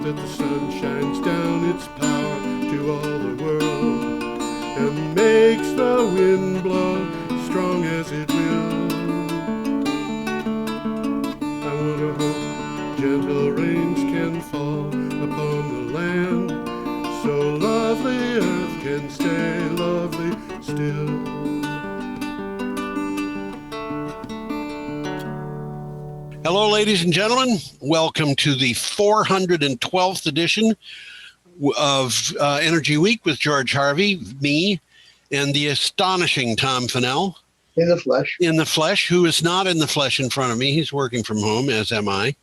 that the sun shines down its power to all the world and makes the wind blow strong as it will. I wonder how gentle rains can fall upon the land, so lovely earth can stay lovely still. Hello, ladies and gentlemen. Welcome to the 412th edition of Energy Week with George Harvey, me, and the astonishing Tom Fennell. In the flesh. In the flesh, who is not in the flesh in front of me. He's working from home, as am I.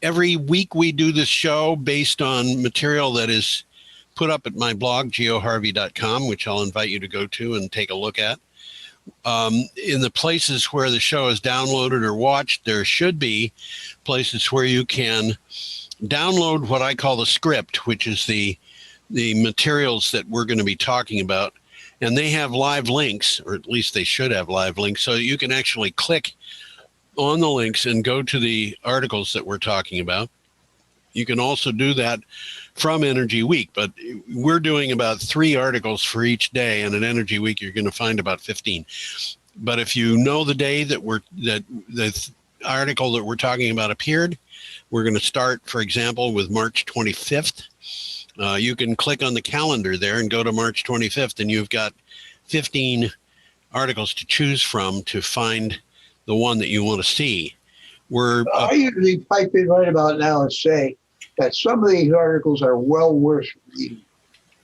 Every week we do this show based on material that is put up at my blog, geoharvey.com, which I'll invite you to go to and take a look at. In the places where the show is downloaded or watched, there should be places where you can download what I call the script, which is the materials that we're going to be talking about. And they have live links, or at least they should have live links, so you can actually click on the links and go to the articles that we're talking about. You can also do that from Energy Week, but we're doing about 3 articles for each day, and at Energy Week you're going to find about 15. But if you know the day that the article that we're talking about appeared, we're going to start, for example, with March 25th. You can click on the calendar there and go to March 25th, and you've got 15 articles to choose from to find the one that you want to see. I usually pipe in right about now and say that some of these articles are well worth reading.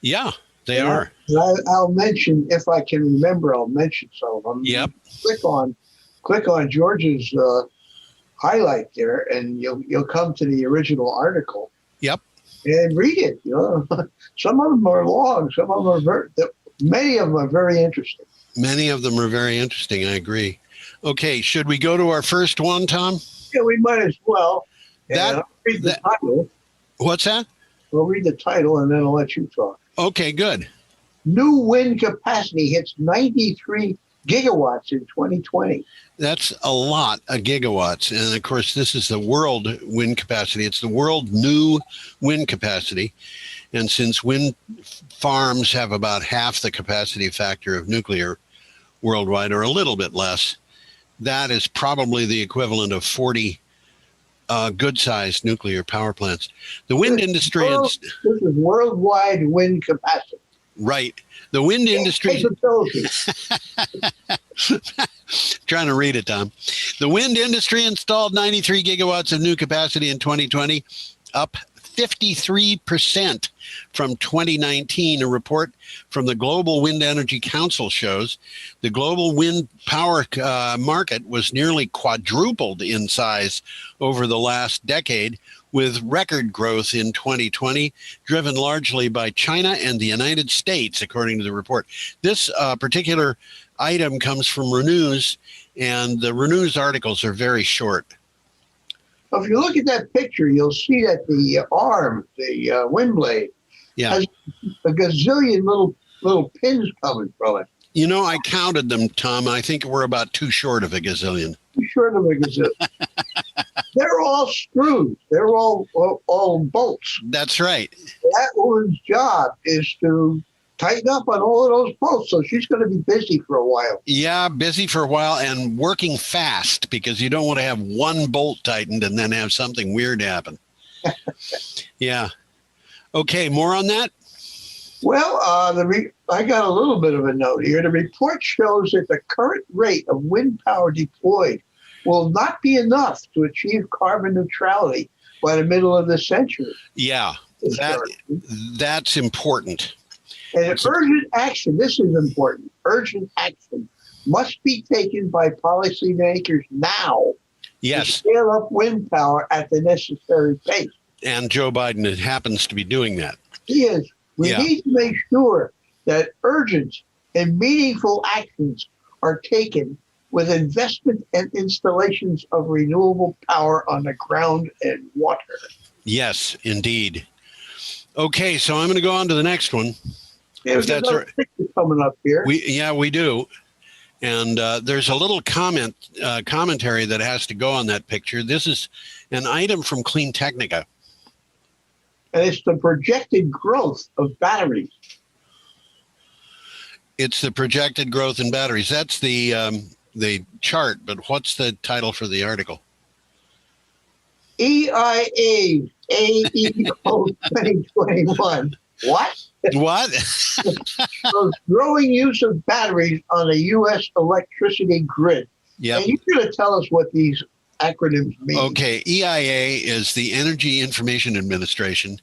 Yeah, they are. I'll mention, if I can remember, I'll mention some of them. Yep. Click on George's highlight there, and you'll come to the original article. Yep. And read it. Some of them are long. Some of them are many of them are very interesting. Many of them are very interesting. I agree. Okay, should we go to our first one, Tom? Yeah, we might as well. Read the title. What's that? We'll read the title and then I'll let you talk. Okay, good. New wind capacity hits 93 gigawatts in 2020. That's a lot of gigawatts. And of course, this is the world wind capacity. It's the world new wind capacity. And since wind farms have about half the capacity factor of nuclear worldwide, or a little bit less, that is probably the equivalent of 40 good-sized nuclear power plants. The wind industry... This is worldwide wind capacity. Right. The wind industry... Trying to read it, Tom. The wind industry installed 93 gigawatts of new capacity in 2020, up 53% from 2019. A report from the Global Wind Energy Council shows the global wind power market was nearly quadrupled in size over the last decade, with record growth in 2020, driven largely by China and the United States, according to the report. This particular item comes from Renews, and the Renews articles are very short. If you look at that picture, you'll see that the arm, the wind blade, has a gazillion little pins coming from it. You know, I counted them, Tom. I think we're about too short of a gazillion. Too short of a gazillion. They're all screws. They're all bolts. That's right. That woman's job is to tighten up on all of those bolts, so she's going to be busy for a while. Yeah, busy for a while and working fast, because you don't want to have one bolt tightened and then have something weird happen. Yeah. Okay, more on that? Well, I got a little bit of a note here. The report shows that the current rate of wind power deployed will not be enough to achieve carbon neutrality by the middle of the century. Yeah, that's important. And urgent action, this is important, urgent action must be taken by policymakers now to scale up wind power at the necessary pace. And Joe Biden happens to be doing that. He is. We need to make sure that urgent and meaningful actions are taken with investment and installations of renewable power on the ground and water. Yes, indeed. Okay, so I'm going to go on to the next one. Yeah, that's right. Coming up here. We do. And there's a little commentary that has to go on that picture. This is an item from Clean Technica. and it's the projected growth of batteries. It's the projected growth in batteries. That's the chart, but what's the title for the article? EIA AEO 2021. What? What? So growing use of batteries on a U.S. electricity grid. Yeah. And you're going to tell us what these acronyms mean. Okay. EIA is the Energy Information Administration,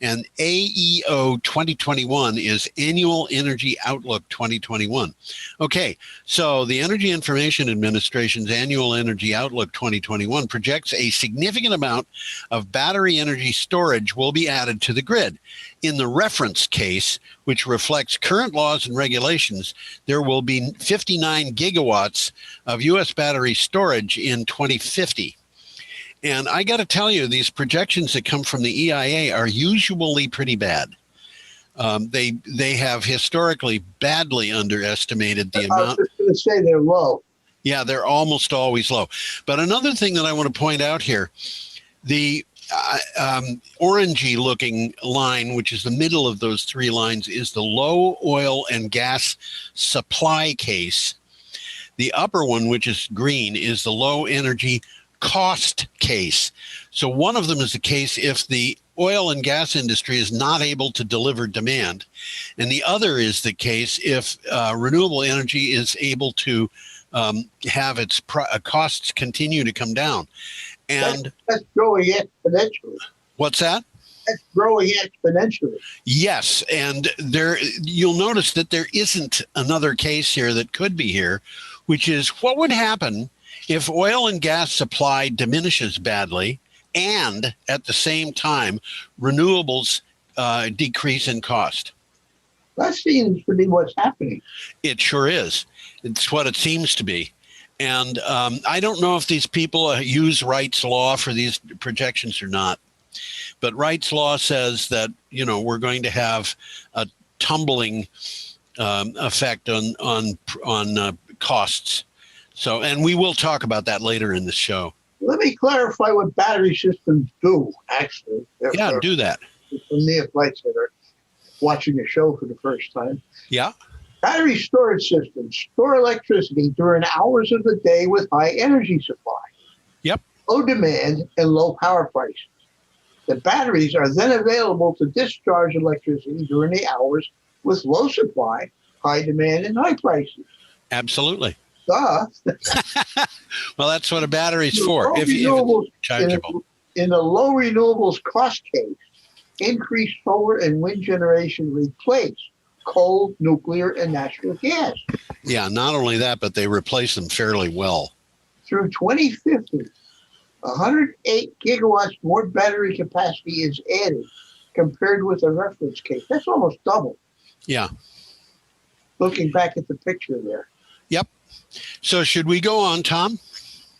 and AEO 2021 is Annual Energy Outlook 2021. Okay. So the Energy Information Administration's Annual Energy Outlook 2021 projects a significant amount of battery energy storage will be added to the grid. In the reference case, which reflects current laws and regulations, there will be 59 gigawatts of U.S. battery storage in 2050. And I got to tell you, these projections that come from the EIA are usually pretty bad. They have historically badly underestimated the amount. I was just going to say they're low. Yeah, they're almost always low. But another thing that I want to point out here, the orangey looking line, which is the middle of those three lines, is the low oil and gas supply case. The upper one, which is green, is the low energy cost case. So one of them is the case if the oil and gas industry is not able to deliver demand, and the other is the case if renewable energy is able to have its costs continue to come down. And that's growing exponentially. What's that? That's growing exponentially. Yes, and there you'll notice that there isn't another case here that could be here, which is what would happen if oil and gas supply diminishes badly and at the same time renewables decrease in cost. That seems to be what's happening. It sure is. It's what it seems to be. And I don't know if these people use Wright's law for these projections or not. But Wright's law says that, we're going to have a tumbling effect on costs. So, and we will talk about that later in the show. Let me clarify what battery systems do, actually. Yeah, do that. For neophytes that are watching the show for the first time. Yeah. Battery storage systems store electricity during hours of the day with high energy supply, Yep. low demand, and low power prices. The batteries are then available to discharge electricity during the hours with low supply, high demand, and high prices. Absolutely. Duh. Well, that's what a battery's for. If it's chargeable. In a low renewables cost case, increased solar and wind generation replace coal, nuclear, and natural gas. Yeah, not only that, but they replace them fairly well. Through 2050, 108 gigawatts more battery capacity is added compared with the reference case. That's almost double. Yeah. Looking back at the picture there. Yep. So should we go on, Tom?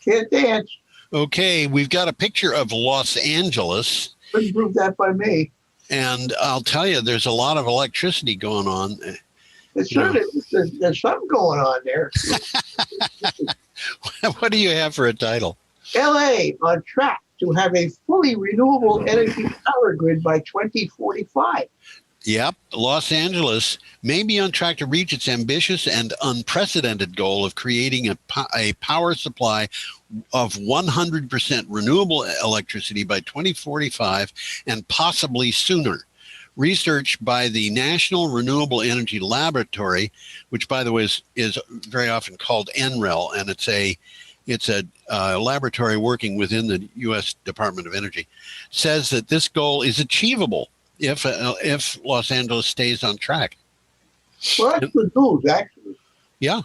Can't dance. Okay, we've got a picture of Los Angeles. Couldn't prove that by me. And I'll tell you, there's a lot of electricity going on. There's something going on there. What do you have for a title? LA on track to have a fully renewable energy power grid by 2045. Yep. Los Angeles may be on track to reach its ambitious and unprecedented goal of creating a power supply of 100% renewable electricity by 2045 and possibly sooner. Research by the National Renewable Energy Laboratory, which, by the way, is very often called NREL, and it's a laboratory working within the U.S. Department of Energy, says that this goal is achievable if Los Angeles stays on track. Well, that's good news, actually. Yeah.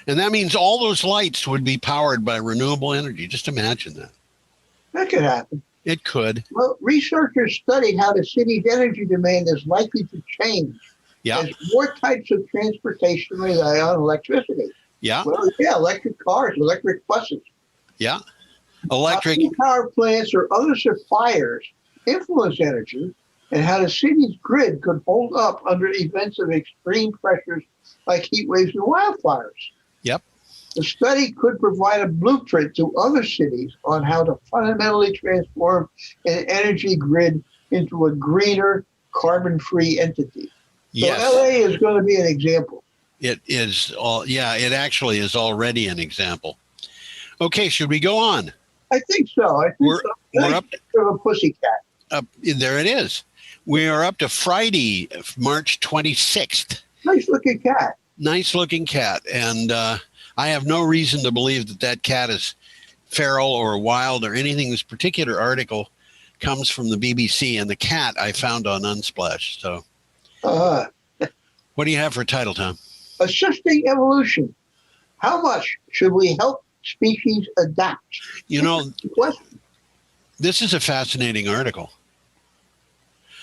And that means all those lights would be powered by renewable energy. Just imagine that. That could happen. It could. Well, researchers studied how the city's energy demand is likely to change as more types of transportation rely on electricity. Yeah. Well, yeah, electric cars, electric buses. Yeah. Electric power plants or other suppliers influence energy and how the city's grid could hold up under events of extreme pressures like heat waves and wildfires. Yep. The study could provide a blueprint to other cities on how to fundamentally transform an energy grid into a greener, carbon-free entity. So Yes. LA is going to be an example. It is all. Yeah, it actually is already an example. Okay, should we go on? I think so. We're up. To a pussycat. There it is. We are up to Friday, March 26th. Nice looking cat. Nice looking cat. And I have no reason to believe that that cat is feral or wild or anything. This particular article comes from the BBC, and the cat I found on Unsplash. So what do you have for a title, Tom? Assisting evolution. How much should we help species adapt? You know, this is a fascinating article.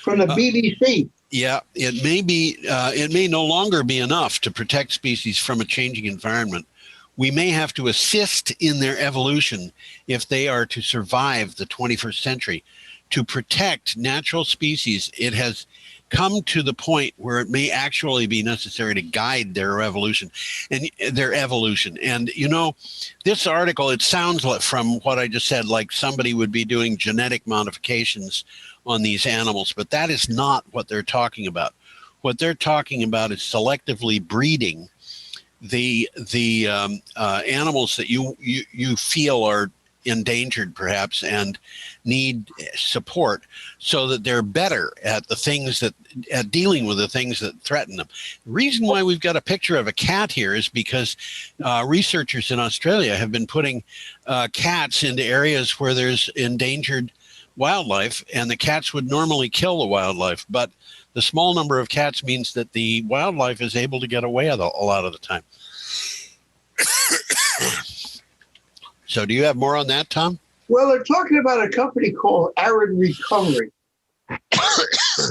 From the BBC. Yeah, it may no longer be enough to protect species from a changing environment. We may have to assist in their evolution if they are to survive the 21st century. To protect natural species, it has come to the point where it may actually be necessary to guide their evolution. And you know, this article, it sounds like, from what I just said, like somebody would be doing genetic modifications on these animals, but that is not what they're talking about. What they're talking about is selectively breeding the animals that you feel are endangered perhaps and need support, so that they're better at the things at dealing with the things that threaten them. The reason why we've got a picture of a cat here is because researchers in Australia have been putting cats into areas where there's endangered wildlife, and the cats would normally kill the wildlife, but the small number of cats means that the wildlife is able to get away a lot of the time. So do you have more on that, Tom? Well, they're talking about a company called Arid Recovery.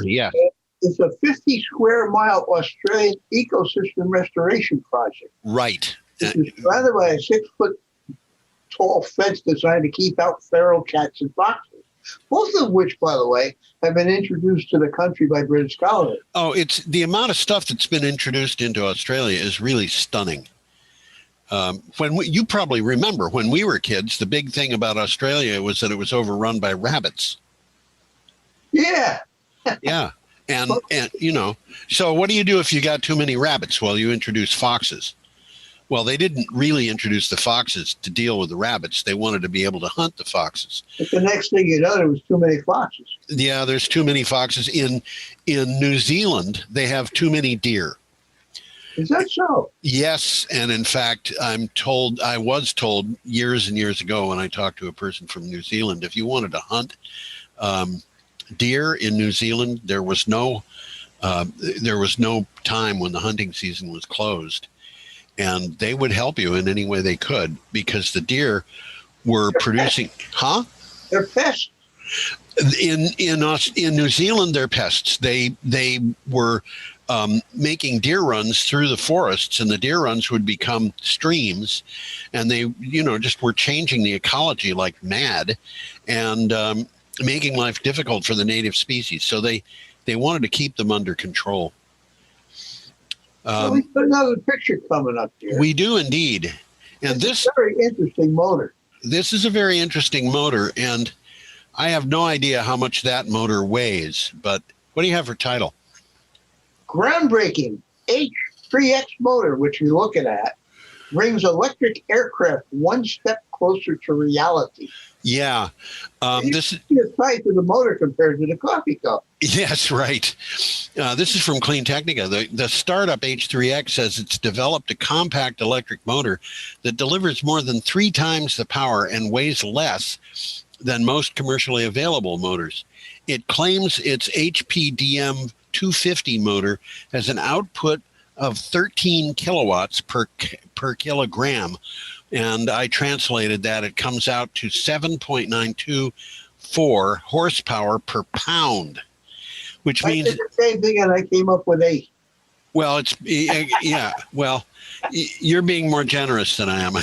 Yeah. It's a 50 square mile Australian ecosystem restoration project. Right. This is surrounded by a 6-foot tall fence designed to keep out feral cats and foxes. Both of which, by the way, have been introduced to the country by British colonists. Oh, it's the amount of stuff that's been introduced into Australia is really stunning. You probably remember when we were kids, the big thing about Australia was that it was overrun by rabbits. Yeah. Yeah. And you know, so what do you do if you got too many rabbits? Well, you introduce foxes. Well, they didn't really introduce the foxes to deal with the rabbits. They wanted to be able to hunt the foxes. But the next thing you know, there was too many foxes. Yeah, there's too many foxes. In New Zealand, they have too many deer. Is that so? Yes, and in fact, I was told years and years ago when I talked to a person from New Zealand, if you wanted to hunt deer in New Zealand, there was no time when the hunting season was closed, and they would help you in any way they could because the deer were producing. Huh? They're pests. In New Zealand, they're pests. They were making deer runs through the forests, and the deer runs would become streams, and they, just were changing the ecology like mad, and making life difficult for the native species. So they wanted to keep them under control. We've got another picture coming up here. We do indeed, and this is a very interesting motor. This is a very interesting motor, and I have no idea how much that motor weighs. But what do you have for title? Groundbreaking H3X motor, which you're looking at, brings electric aircraft one step closer to reality. Yeah. This is the size of the motor compared to the coffee cup. Yes, right. This is from Clean Technica. The startup H3X says it's developed a compact electric motor that delivers more than 3 times the power and weighs less than most commercially available motors. It claims its HPDM 250 motor has an output of 13 kilowatts per kilogram. And I translated that. It comes out to 7.924 horsepower per pound, which means... I did the same thing, and I came up with 8. Well, yeah, well, you're being more generous than I am, I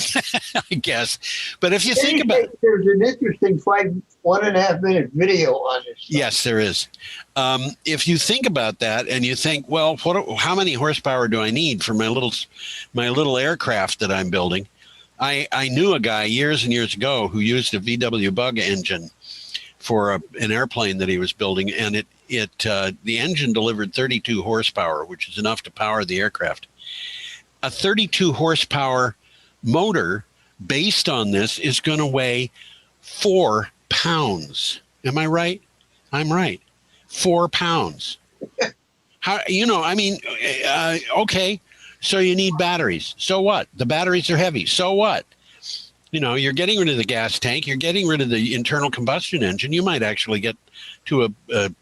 guess. But if you think about... There's an interesting 1.5 minute video on this stuff. Yes, there is. If you think about that and you think, well, how many horsepower do I need for my little aircraft that I'm building? I knew a guy years and years ago who used a VW Bug engine for an airplane that he was building, and the engine delivered 32 horsepower, which is enough to power the aircraft. A 32 horsepower motor based on this is going to weigh 4 pounds. Am I right? I'm right. 4 pounds. How, okay. So you need batteries. So what? The batteries are heavy. So what? You're getting rid of the gas tank. You're getting rid of the internal combustion engine. You might actually get to a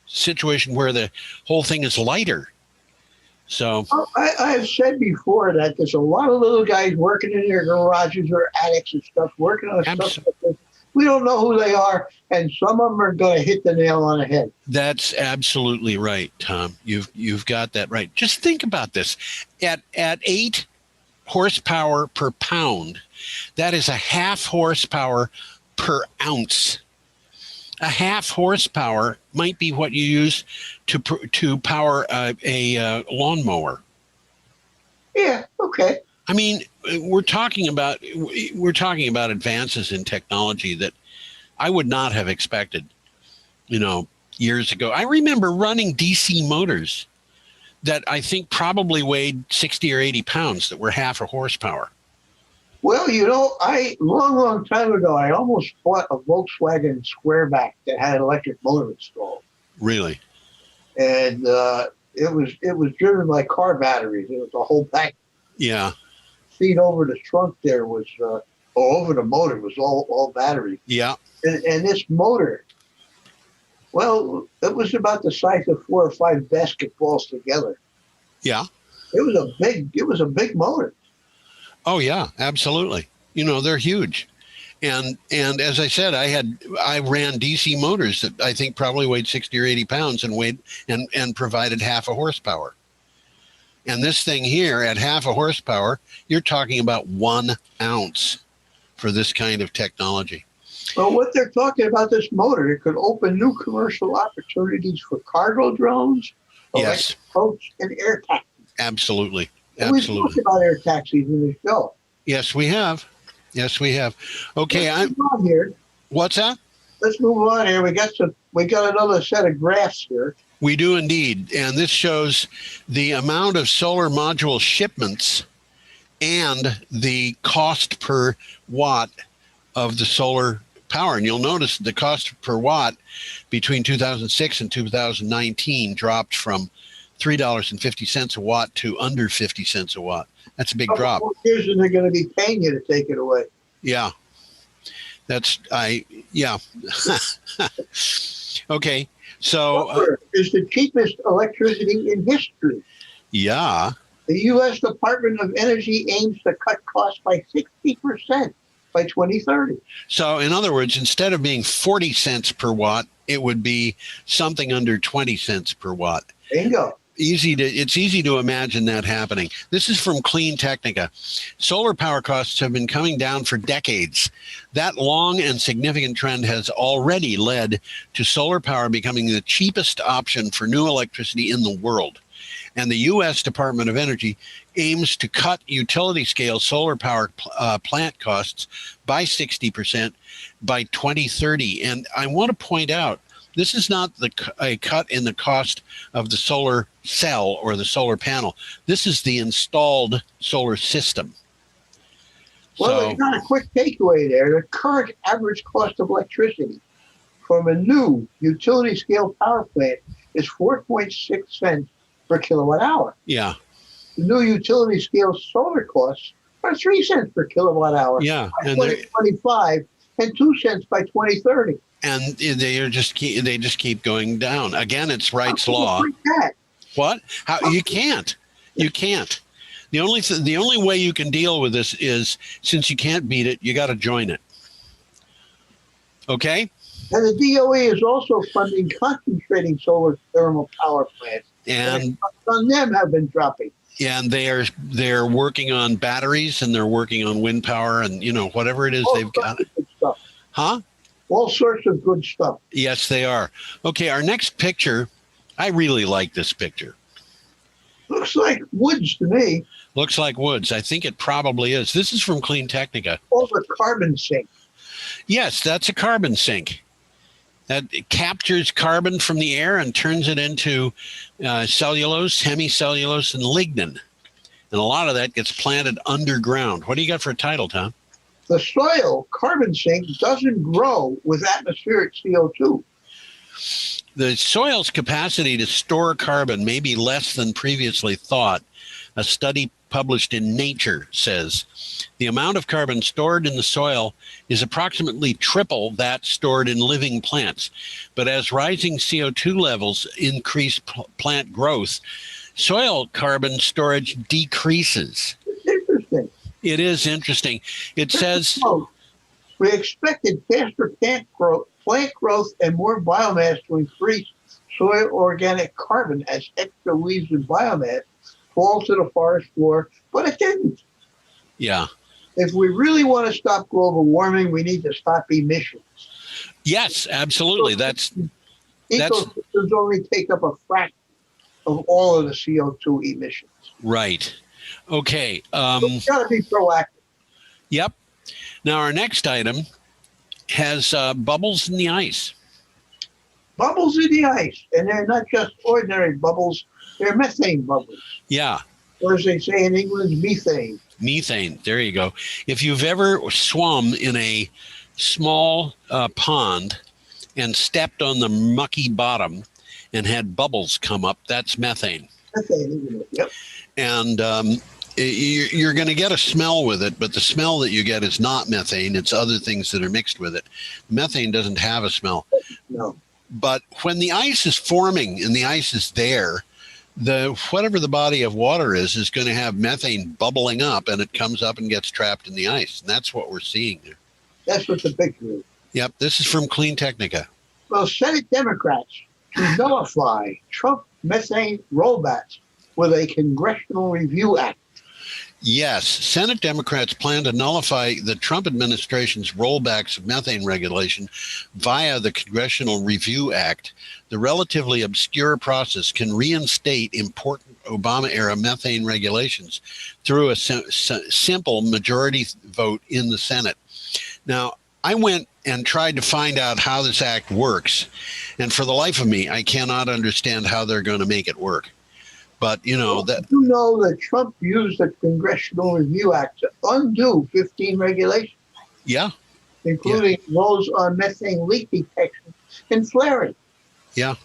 situation where the whole thing is lighter. So I've said before that there's a lot of little guys working in their garages or attics and stuff, working on stuff like this. We don't know who they are, and some of them are going to hit the nail on the head. That's absolutely right, Tom. You've got that right. Just think about this. At 8 horsepower per pound, that is a half horsepower per ounce. A half horsepower might be what you use to power a lawnmower. Yeah. Okay. I mean, we're talking about advances in technology that I would not have expected, years ago. I remember running DC motors that I think probably weighed 60 or 80 pounds that were half a horsepower. Well, long time ago, I almost bought a Volkswagen Squareback that had an electric motor installed. Really? And it was driven by car batteries. It was a whole pack. Yeah. Seat over the trunk there was, over the motor was all batteries. Yeah. And this motor, well, it was about the size of 4 or 5 basketballs together. Yeah. It was a big motor. Oh yeah, absolutely. They're huge. And as I said, I ran DC motors that I think probably weighed 60 or 80 pounds and provided half a horsepower. And this thing here at half a horsepower, you're talking about 1 ounce for this kind of technology. Well, what they're talking about, this motor, it could open new commercial opportunities for cargo drones, yes, boats, and air taxis. Absolutely. We've talked about air taxis in the show. Yes, we have. Okay, Let's move on here. What's that? Let's move on here. We got another set of graphs here. We do indeed, and this shows the amount of solar module shipments and the cost per watt of the solar power. And you'll notice the cost per watt between 2006 and 2019 dropped from $3.50 a watt to under 50 cents a watt. That's a big drop. Years and they're going to be paying you to take it away. Yeah. Okay. So solar is the cheapest electricity in history. Yeah. The U.S. Department of Energy aims to cut costs by 60% by 2030. So in other words, instead of being 40 cents per watt, it would be something under 20 cents per watt. Bingo. It's easy to imagine that happening. This is from Clean Technica. Solar power costs have been coming down for decades. That long and significant trend has already led to solar power becoming the cheapest option for new electricity in the world. And the U.S. Department of Energy aims to cut utility-scale solar power plant costs by 60% by 2030. And I want to point out, this is not a cut in the cost of the solar cell or the solar panel. This is the installed solar system. Well, there's not a quick takeaway there. The current average cost of electricity from a new utility-scale power plant is 4.6 cents per kilowatt hour. Yeah. The new utility-scale solar costs are 3 cents per kilowatt hour by 2025 and 2 cents by 2030. And they just keep going down. Again, it's Wright's law. What? How you can't. The only way you can deal with this is, since you can't beat it, you got to join it. Okay? And the DOE is also funding concentrating solar thermal power plants. And on them have been dropping. And they're working on batteries, and they're working on wind power, and whatever it is they've got. Huh? All sorts of good stuff. Yes, they are. Okay, our next picture, I really like this picture. Looks like woods to me. Looks like woods. I think it probably is. This is from Clean Technica. Oh, the carbon sink. Yes, that's a carbon sink. That it captures carbon from the air and turns it into cellulose, hemicellulose, and lignin. And a lot of that gets planted underground. What do you got for a title, Tom? The soil carbon sink doesn't grow with atmospheric CO2. The soil's capacity to store carbon may be less than previously thought. A study published in Nature says the amount of carbon stored in the soil is approximately triple that stored in living plants. But as rising CO2 levels increase plant growth, soil carbon storage decreases. It's interesting. It is interesting. It says we expected faster plant growth and more biomass to increase soil organic carbon as extra leaves and biomass fall to the forest floor, but it didn't. Yeah. If we really want to stop global warming, we need to stop emissions. Yes, absolutely. Ecosystems only take up a fraction of all of the CO2 emissions. Right. Okay. So we've got to be proactive. Yep. Now our next item has bubbles in the ice. Bubbles in the ice, and they're not just ordinary bubbles, they're methane bubbles. Yeah. Or as they say in England, methane. Methane. There you go. If you've ever swum in a small pond and stepped on the mucky bottom and had bubbles come up, that's methane. Methane, isn't it? Yep. And you're going to get a smell with it, but the smell that you get is not methane. It's other things that are mixed with it. Methane doesn't have a smell. No. But when the ice is forming and the ice is there, whatever the body of water is going to have methane bubbling up, and it comes up and gets trapped in the ice. And that's what we're seeing there. That's what the picture is. Yep, this is from Clean Technica. Well, Senate Democrats to nullify Trump methane rollbacks with a Congressional Review Act. Yes, Senate Democrats plan to nullify the Trump administration's rollbacks of methane regulation via the Congressional Review Act. The relatively obscure process can reinstate important Obama-era methane regulations through a simple majority vote in the Senate. Now, I went and tried to find out how this act works, and for the life of me, I cannot understand how they're going to make it work. But, you know, that Trump used the Congressional Review Act to undo 15 regulations. Yeah. Including those on methane leak detection and flaring. Yeah.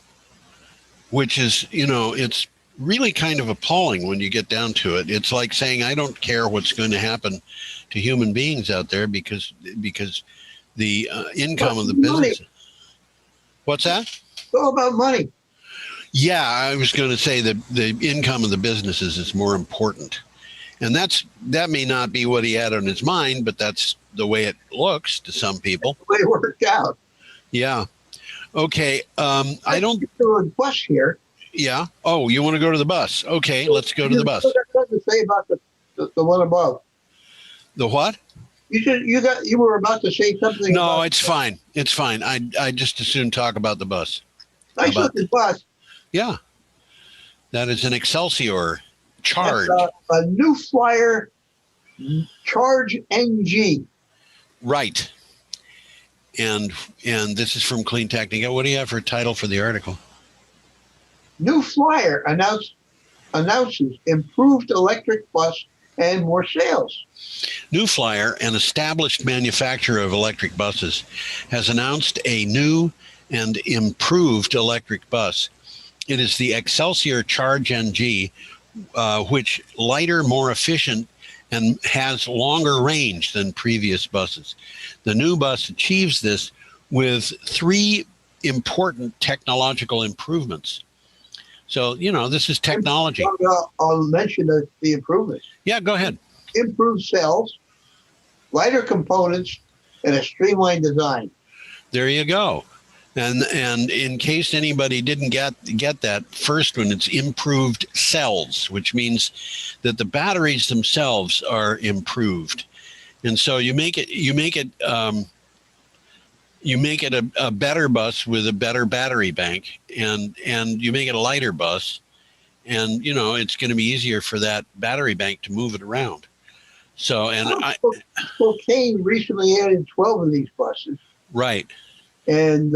Which is, you know, it's really kind of appalling when you get down to it. It's like saying, I don't care what's going to happen to human beings out there because the income of the business. What's that? It's all about money. Yeah, I was going to say that the income of the businesses is more important. And that may not be what he had on his mind, but that's the way it looks to some people. That's the way it worked out. Yeah. Okay. I don't. A bus here. Yeah. Oh, you want to go to the bus? Okay, let's go to the bus. What I got to say about the one above? The what? You were about to say something. No, it's fine. It's fine. I just as soon talk about the bus. Nice looking bus. Yeah. That is an Excelsior Charge. A New Flyer Charge NG. Right. And this is from Clean Technica. What do you have for a title for the article? New Flyer announces improved electric bus and more sales. New Flyer, an established manufacturer of electric buses, has announced a new and improved electric bus. It is the Excelsior Charge NG, which lighter, more efficient, and has longer range than previous buses. The new bus achieves this with 3 important technological improvements. So, you know, this is technology. I'll mention the improvements. Yeah, go ahead. Improved cells, lighter components, and a streamlined design. There you go. And in case anybody didn't get that first one, it's improved cells, which means that the batteries themselves are improved. And so you make it a better bus with a better battery bank, and you make it a lighter bus, and you know it's going to be easier for that battery bank to move it around. So Spokane recently added 12 of these buses. Right. And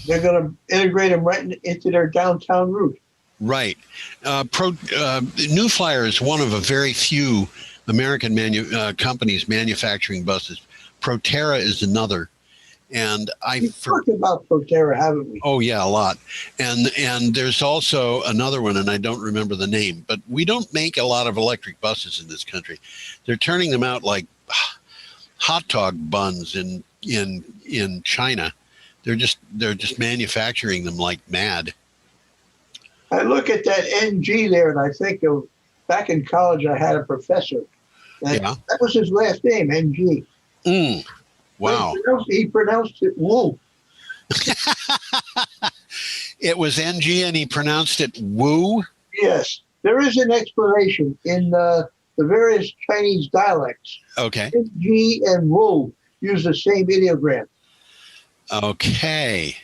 They're going to integrate them right into their downtown route. Right. New Flyer is one of a very few American companies manufacturing buses. Proterra is another. And We've talked about Proterra, haven't we? Oh yeah, a lot. And there's also another one, and I don't remember the name. But we don't make a lot of electric buses in this country. They're turning them out like hot dog buns in China. They're just manufacturing them like mad. I look at that NG there, and I think of back in college, I had a professor. Yeah. That was his last name, NG. Wow. He pronounced it woo. It was NG, and he pronounced it woo? Yes. There is an explanation in the various Chinese dialects. Okay. NG and woo use the same ideogram. Okay.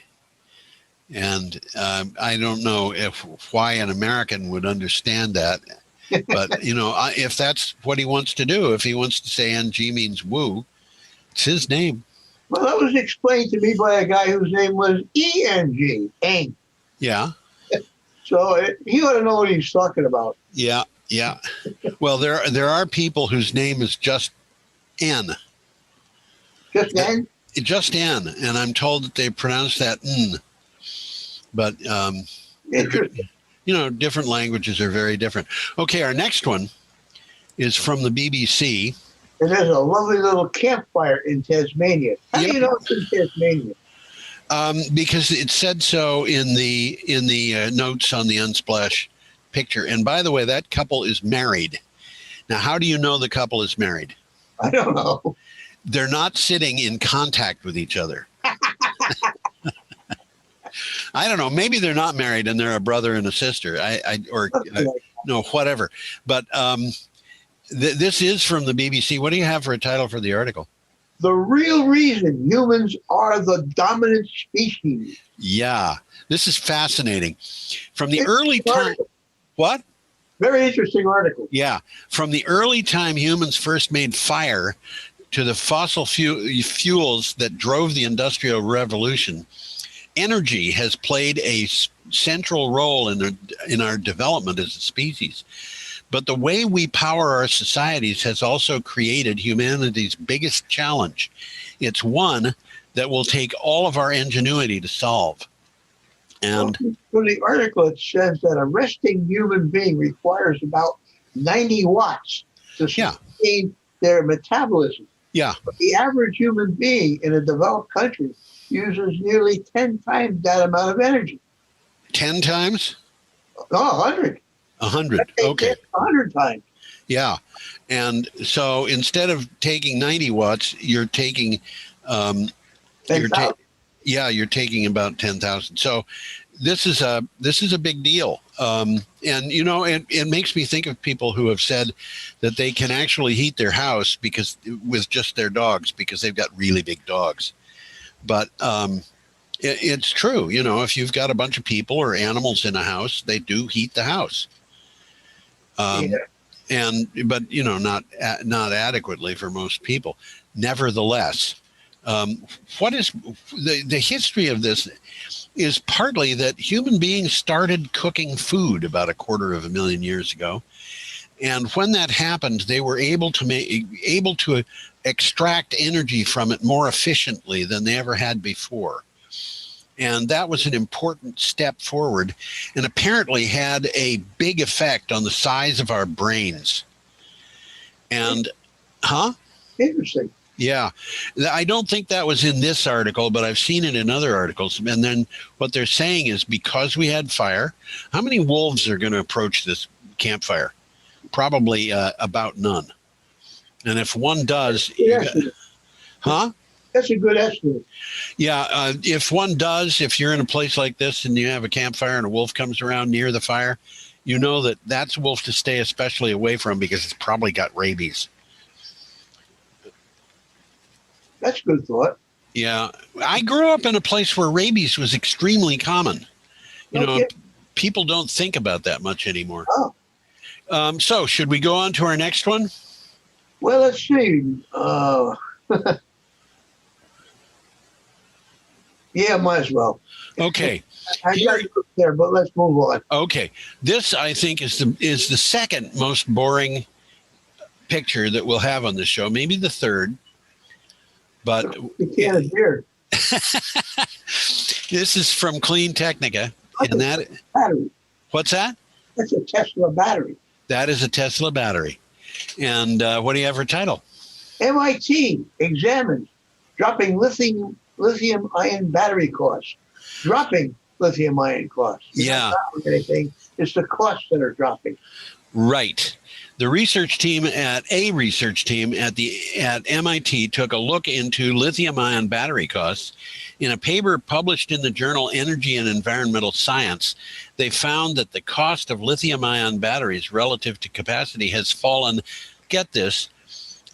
And I don't know why an American would understand that, but if that's what he wants to do, if he wants to say NG means woo, it's his name. Well, that was explained to me by a guy whose name was ENG, Eng. Yeah. So he ought to know what he's talking about. Yeah. Well, there are people whose name is just N. Just N? Just N, and I'm told that they pronounce that N. But, Interesting. Different languages are very different. Okay, our next one is from the BBC. And there's a lovely little campfire in Tasmania. How do you know it's in Tasmania? Because it said so in the notes on the Unsplash picture. And by the way, that couple is married. Now, how do you know the couple is married? I don't know. They're not sitting in contact with each other. I don't know. Maybe they're not married and they're a brother and a sister. Whatever. But this is from the BBC. What do you have for a title for the article? The real reason humans are the dominant species. Yeah, this is fascinating. From the early time. What? Very interesting article. Yeah. From the early time humans first made fire to the fossil fuels that drove the Industrial Revolution, energy has played a central role in our development as a species. But the way we power our societies has also created humanity's biggest challenge. It's one that will take all of our ingenuity to solve. And from the article, it says that a resting human being requires about 90 watts to sustain their metabolism. Yeah. But the average human being in a developed country uses nearly 10 times that amount of energy. 10 times? No, 100. 100. Okay. 100 times. Yeah. And so instead of taking 90 watts, you're taking 10,000. You're taking about 10,000. So this is a big deal. And it makes me think of people who have said that they can actually heat their house with just their dogs because they've got really big dogs. But it's true. If you've got a bunch of people or animals in a house, they do heat the house. But not adequately for most people. Nevertheless, what is the history of this is partly that human beings started cooking food about 250,000 years ago. And when that happened, they were able to extract energy from it more efficiently than they ever had before. And that was an important step forward and apparently had a big effect on the size of our brains. And, Interesting. Yeah. I don't think that was in this article, but I've seen it in other articles. And then what they're saying is because we had fire, how many wolves are going to approach this campfire? Probably about none. And if one does, That's a good estimate. Yeah, if one does, if you're in a place like this and you have a campfire and a wolf comes around near the fire, you know that's a wolf to stay especially away from because it's probably got rabies. That's a good thought. Yeah, I grew up in a place where rabies was extremely common. People don't think about that much anymore. Oh. So should we go on to our next one? Well, let's see. Yeah, might as well. Okay. I got to look there, but let's move on. Okay. This, I think, is the second most boring picture that we'll have on the show, maybe the third. But You can't beer. This is from Clean Technica. And that battery. What's that? That's a Tesla battery. That is a Tesla battery. And what do you have for title? MIT examines dropping lithium-ion battery costs. Dropping lithium-ion costs. Yeah. Not anything. It's the costs that are dropping. Right. The research team at MIT took a look into lithium-ion battery costs. In a paper published in the journal Energy and Environmental Science, they found that the cost of lithium-ion batteries relative to capacity has fallen, get this,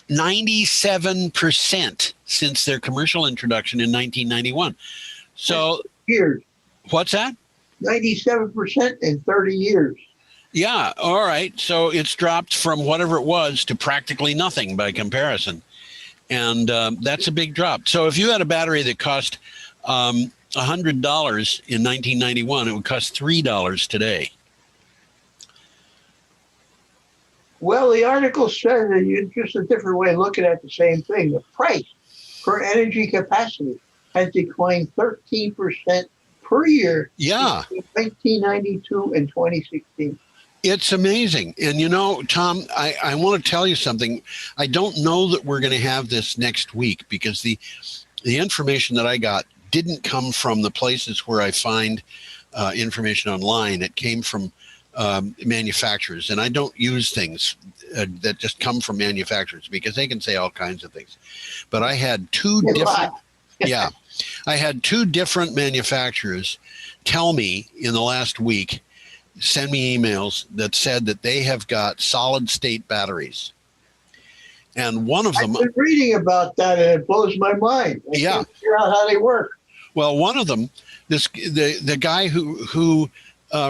97% since their commercial introduction in 1991. So, years. What's that? 97% in 30 years. Yeah, all right. So it's dropped from whatever it was to practically nothing by comparison. And that's a big drop. So if you had a battery that cost $100 in 1991, it would cost $3 today. Well, the article says that it's just a different way of looking at the same thing. The price per energy capacity has declined 13% per year between 1992 and 2016. It's amazing. And you know, Tom, I want to tell you something. I don't know that we're going to have this next week because the information that I got didn't come from the places where I find information online. It came from manufacturers. And I don't use things that just come from manufacturers because they can say all kinds of things. But I had two different manufacturers tell me in the last week, send me emails that said that they have got solid state batteries. And one of them, I've been reading about that and it blows my mind. I can't figure out how they work. Well, one of them, the guy who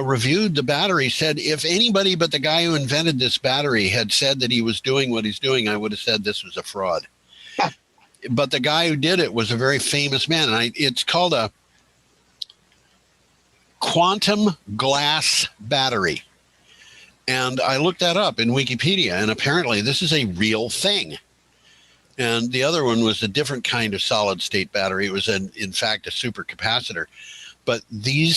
reviewed the battery said, if anybody but the guy who invented this battery had said that he was doing what he's doing, I would have said this was a fraud. But the guy who did it was a very famous man. And it's called a quantum glass battery. And I looked that up in Wikipedia, and apparently this is a real thing. And the other one was a different kind of solid state battery. It was in fact a supercapacitor. But the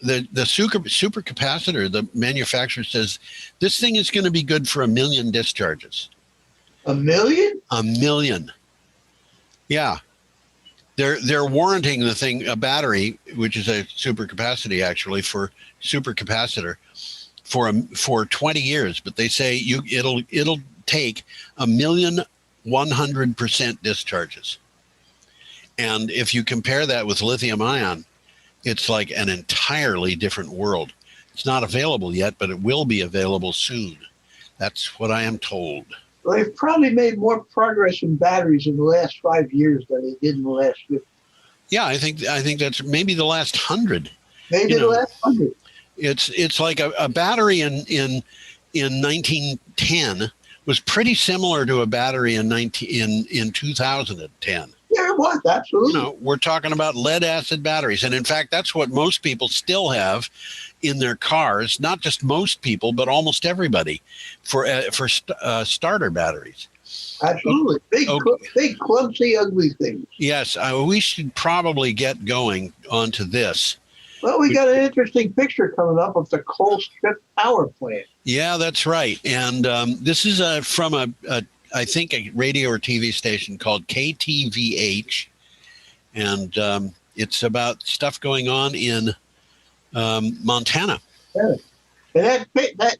supercapacitor, the manufacturer says this thing is going to be good for 1 million discharges. 1 million? 1 million. Yeah. They're warranting the thing, a battery, which is a supercapacitor actually, for 20 years, but they say it'll take 1,100% discharges. And if you compare that with lithium ion, it's like an entirely different world. It's not available yet, but it will be available soon. That's what I am told. Well, they've probably made more progress in batteries in the last 5 years than they did in the last 50. Yeah, I think that's maybe the last 100. Maybe the last 100. It's like a battery in 1910 was pretty similar to a battery in 2010. Yeah, it was, absolutely. You know, we're talking about lead acid batteries. And in fact, that's what most people still have in their cars. Not just most people, but almost everybody for starter batteries. Absolutely. Big, clumsy, ugly things. Yes, we should probably get going onto this. Well, we got an interesting picture coming up of the Colstrip power plant. Yeah, that's right. And this is from I think a radio or TV station called KTVH. And it's about stuff going on in Montana. Yeah. And that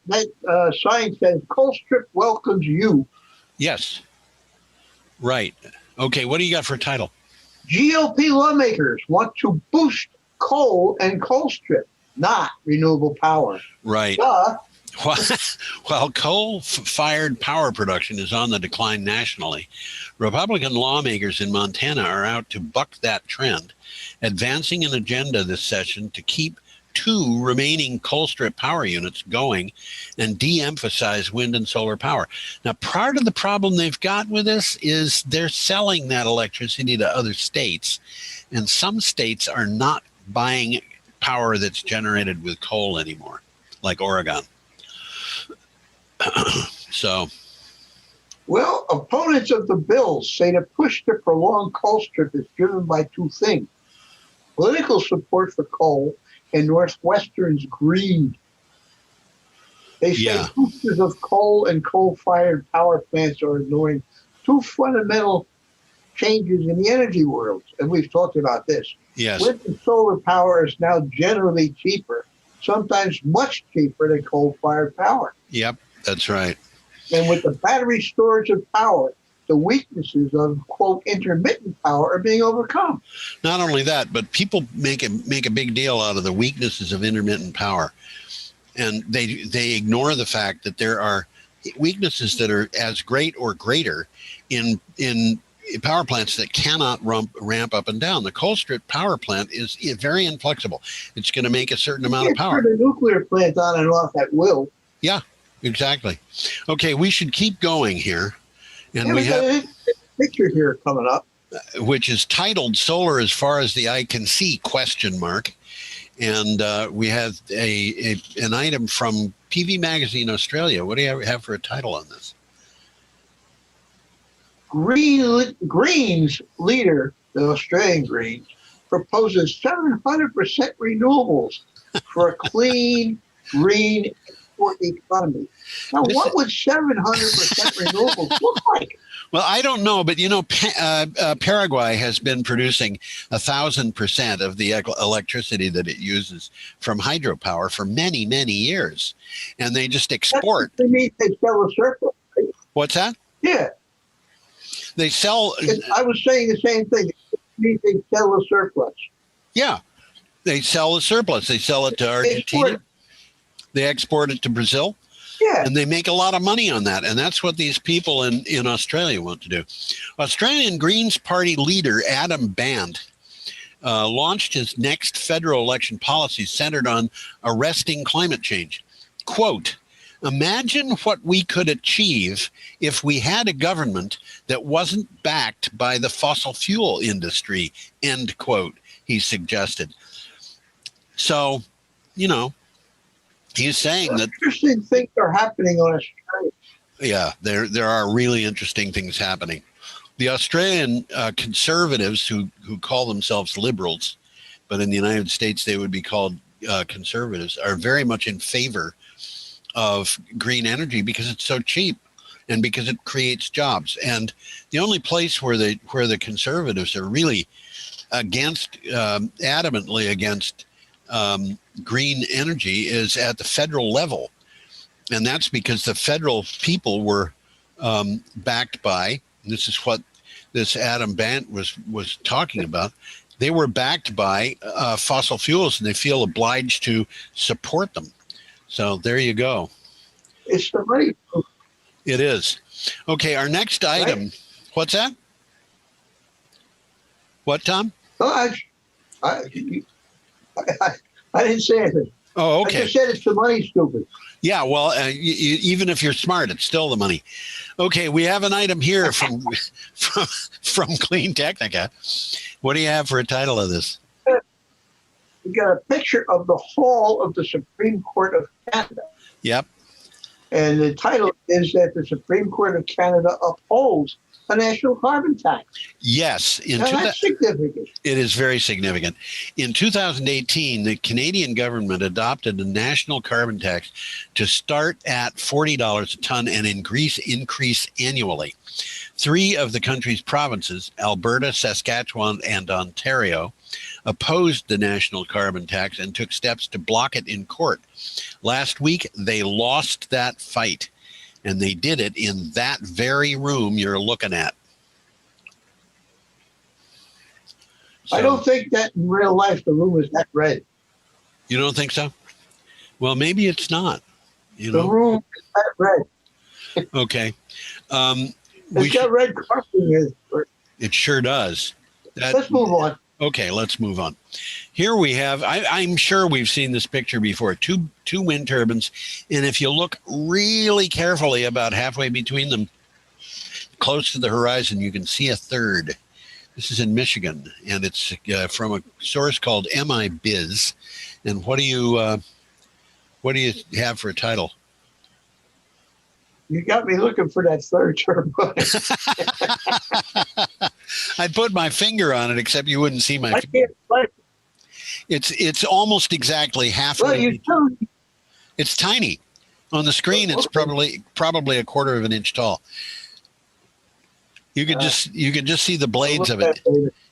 sign says, Colstrip welcomes you. Yes. Right. Okay, what do you got for a title? GOP lawmakers want to boost coal and Colstrip, not renewable power. Right. While coal-fired power production is on the decline nationally, Republican lawmakers in Montana are out to buck that trend, advancing an agenda this session to keep 2 remaining Colstrip power units going and de-emphasize wind and solar power. Now, part of the problem they've got with this is they're selling that electricity to other states, and some states are not buying power that's generated with coal anymore, like Oregon. So, well, opponents of the bill say the push to prolong Colstrip is driven by two things: political support for coal and Northwestern's greed. They say boosters of coal and coal-fired power plants are ignoring two fundamental changes in the energy world, and we've talked about this. Yes. Wind and solar power is now generally cheaper, sometimes much cheaper than coal-fired power. Yep, that's right. And with the battery storage of power, the weaknesses of, quote, intermittent power are being overcome. Not only that, but people make a big deal out of the weaknesses of intermittent power. And they ignore the fact that there are weaknesses that are as great or greater in power plants that cannot ramp up and down. The Colstrip power plant is very inflexible. It's going to make a certain amount of power. Turn the nuclear plant on and off at will. Yeah, exactly. Okay, we should keep going here. And we have a picture here coming up, which is titled "Solar as Far as the Eye Can See?" ? And we have an item from PV Magazine Australia. What do you have for a title on this? Greens leader, the Australian Greens, proposes 700% renewables for a clean, green export economy. Now, what would 700% renewables look like? Well, I don't know, but Paraguay has been producing 1,000% of the electricity that it uses from hydropower for many, many years, and they just export. That means they sell a surplus. Right? What's that? Yeah, they sell. I was saying the same thing. It means they sell a surplus. Yeah, they sell a surplus. They sell it to Argentina. They export it to Brazil. Yeah. And they make a lot of money on that. And that's what these people in Australia want to do. Australian Greens Party leader Adam Bandt launched his next federal election policy centered on arresting climate change. Quote, "Imagine what we could achieve if we had a government that wasn't backed by the fossil fuel industry," end quote, he suggested. So, he's saying that interesting things are happening on Australia. Yeah, there are really interesting things happening. The Australian conservatives who call themselves liberals, but in the United States they would be called conservatives, are very much in favor of green energy because it's so cheap and because it creates jobs. And the only place where the conservatives are really adamantly against green energy is at the federal level. And that's because the federal people were backed by, this is what this Adam Bandt was talking about, they were backed by fossil fuels, and they feel obliged to support them. So there you go. It's the money. It is. Okay, our next item. Right. What's that? What, Tom? I didn't say anything. Oh, okay. I just said it's the money, stupid. Yeah, well, even if you're smart, it's still the money. Okay, we have an item here from Clean Technica. What do you have for a title of this? We got a picture of the hall of the Supreme Court of Canada. Yep. And the title is that the Supreme Court of Canada upholds a national carbon tax. Yes. That's significant. It is very significant. In 2018, the Canadian government adopted a national carbon tax to start at $40 a ton and increase annually. 3 of the country's provinces, Alberta, Saskatchewan, and Ontario, opposed the national carbon tax and took steps to block it in court. Last week, they lost that fight. And they did it in that very room you're looking at. So, I don't think that in real life the room is that red. You don't think so? Well, maybe it's not. The room is that red. Okay. It's got red carpet in it. It sure does. Let's move on. Okay, let's move on. Here we have, I'm sure we've seen this picture before, two wind turbines. And if you look really carefully about halfway between them, close to the horizon, you can see a third. This is in Michigan, and it's from a source called MIBiz. And what do you have for a title? You got me looking for that third turbine. I put my finger on it, except you wouldn't see my. I can't find it. It's almost exactly halfway. Well, you tell me. It's tiny. On the screen, it's probably a quarter of an inch tall. You can just see the blades of it.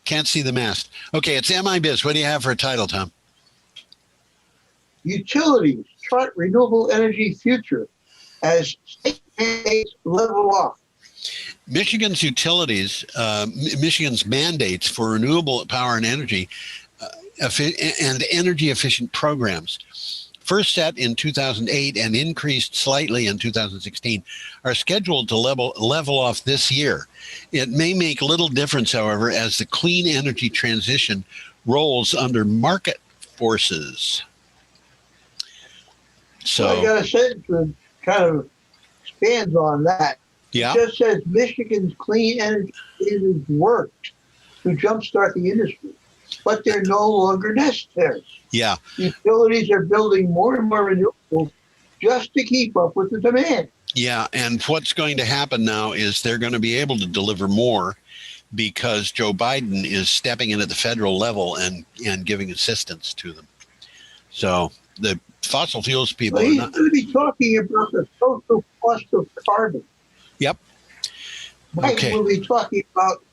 Can't see the mast. Okay, it's MIBiz. What do you have for a title, Tom? Utilities chart renewable energy future as state mandates level off. Michigan's utilities, Michigan's mandates for renewable power and energy and energy efficient programs, first set in 2008 and increased slightly in 2016, are scheduled to level off this year. It may make little difference, however, as the clean energy transition rolls under market forces. So I got a sentence that kind of expands on that. Yeah. It just says Michigan's clean energy is worked to jumpstart the industry, but they're no longer necessary. Yeah. Utilities are building more and more renewables just to keep up with the demand. Yeah, and what's going to happen now is they're going to be able to deliver more because Joe Biden is stepping in at the federal level and giving assistance to them. So the fossil fuels people He's are not. going to be talking about the social cost of carbon. Yep. Biden Okay. will be talking about